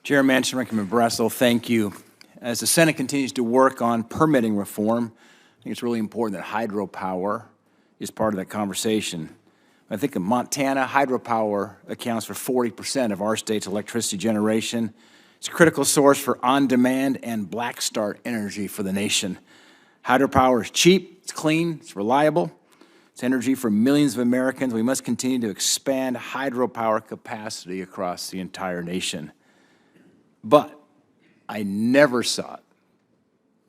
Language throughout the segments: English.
Chairman Bressel, thank you. As the Senate continues to work on permitting reform, I think it's really important that hydropower is part of that conversation. I think in Montana, hydropower accounts for 40% of our state's electricity generation. It's a critical source for on-demand and black start energy for the nation. Hydropower is cheap, it's clean, it's reliable. It's energy for millions of Americans. We must continue to expand hydropower capacity across the entire nation. But I never thought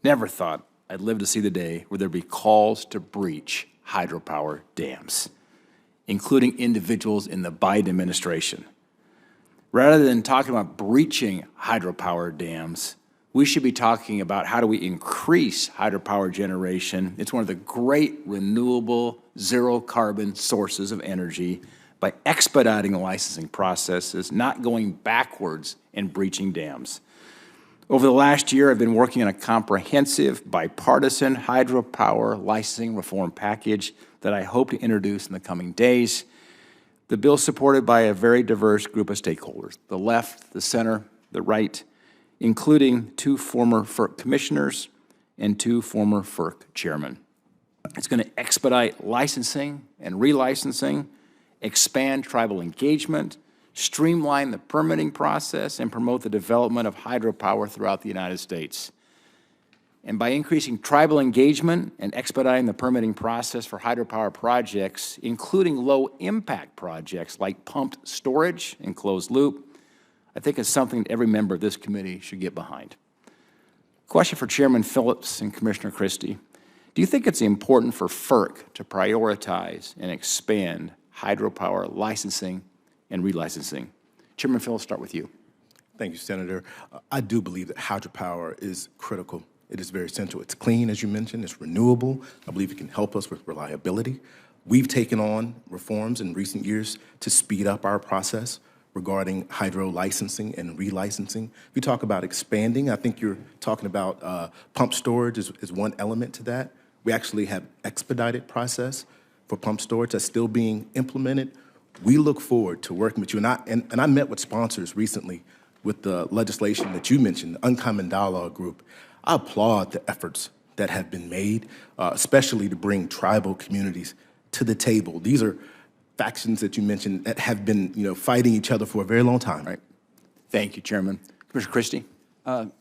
I'd live to see the day where there'd be calls to breach hydropower dams, including individuals in the Biden administration. Rather than talking about breaching hydropower dams, we should be talking about how do we increase hydropower generation. It's one of the great renewable, zero-carbon sources of energy by expediting the licensing processes, not going backwards and breaching dams. Over the last year, I've been working on a comprehensive, bipartisan hydropower licensing reform package that I hope to introduce in the coming days. The bill is supported by a very diverse group of stakeholders, the left, the center, the right, including 2 former FERC commissioners and 2 former FERC chairmen. It's going to expedite licensing and relicensing, expand tribal engagement, streamline the permitting process, and promote the development of hydropower throughout the United States. And by increasing tribal engagement and expediting the permitting process for hydropower projects, including low-impact projects like pumped storage and closed loop, I think it's something that every member of this committee should get behind. Question for Chairman Phillips and Commissioner Christie. Do you think it's important for FERC to prioritize and expand hydropower licensing and relicensing? Chairman Phillips, start with you. Thank you, Senator. I do believe that hydropower is critical. It is very essential. It's clean, as you mentioned. It's renewable. I believe it can help us with reliability. We've taken on reforms in recent years to speed up our process regarding hydro licensing and relicensing. If you talk about expanding, I think you're talking about pump storage is one element to that. We actually have expedited process for pump storage that's still being implemented. We look forward to working with you. And I met with sponsors recently with the legislation that you mentioned, the Uncommon Dialogue Group. I applaud the efforts that have been made, especially to bring tribal communities to the table. These are factions that you mentioned that have been, fighting each other for a very long time. Right. Thank you, Chairman. Commissioner Christie.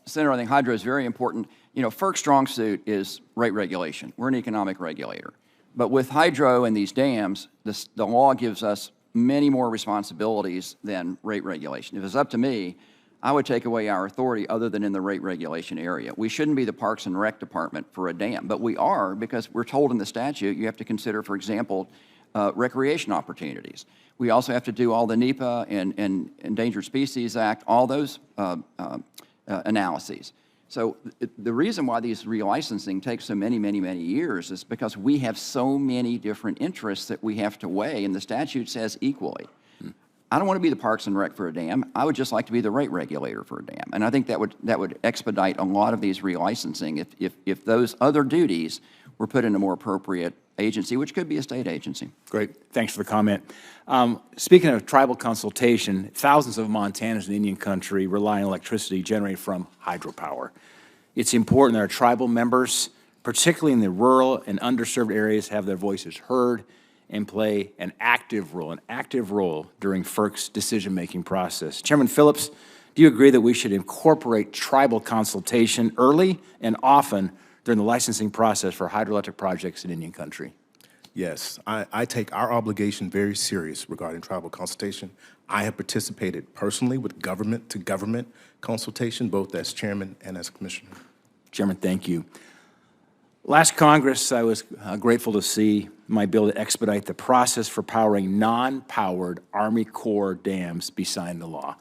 Senator, I think hydro is very important. FERC's strong suit is rate regulation. We're an economic regulator. But with hydro and these dams, the law gives us many more responsibilities than rate regulation. If it's up to me, I would take away our authority other than in the rate regulation area. We shouldn't be the Parks and Rec Department for a dam, but we are because we're told in the statute you have to consider, for example, recreation opportunities. We also have to do all the NEPA and Endangered Species Act, all those analyses. So the reason why these relicensing takes so many years is because we have so many different interests that we have to weigh, and the statute says equally. I don't want to be the Parks and Rec for a dam. I would just like to be the rate regulator for a dam. And I think that would expedite a lot of these relicensing if those other duties were put in a more appropriate agency, which could be a state agency. Great. Thanks for the comment. Speaking of tribal consultation, thousands of Montanans in Indian country rely on electricity generated from hydropower. It's important that our tribal members, particularly in the rural and underserved areas, have their voices heard and play an active role during FERC's decision-making process. Chairman Phillips, do you agree that we should incorporate tribal consultation early and often during the licensing process for hydroelectric projects in Indian country? Yes, I take our obligation very serious regarding tribal consultation. I have participated personally with government-to-government consultation, both as chairman and as commissioner. Chairman, thank you. Last Congress, I was grateful to see my bill to expedite the process for powering non-powered Army Corps dams be signed into law.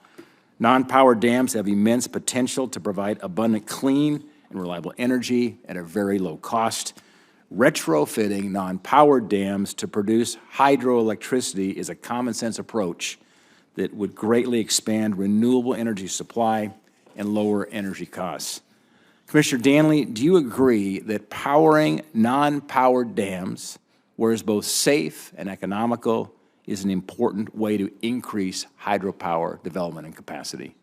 Non-powered dams have immense potential to provide abundant, clean, and reliable energy at a very low cost. Retrofitting non-powered dams to produce hydroelectricity is a common-sense approach that would greatly expand renewable energy supply and lower energy costs. Commissioner Danley, do you agree that powering non-powered dams, where it's both safe and economical, is an important way to increase hydropower development and capacity?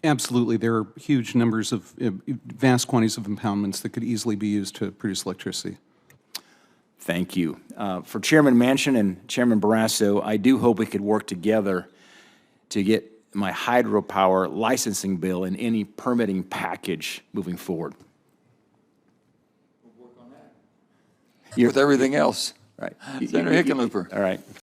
Absolutely. There are huge numbers of, vast quantities of impoundments that could easily be used to produce electricity. Thank you. For Chairman Manchin and Chairman Barrasso, I do hope we could work together to get my hydropower licensing bill in any permitting package moving forward. With everything else. Right. Senator Hickenlooper. All right.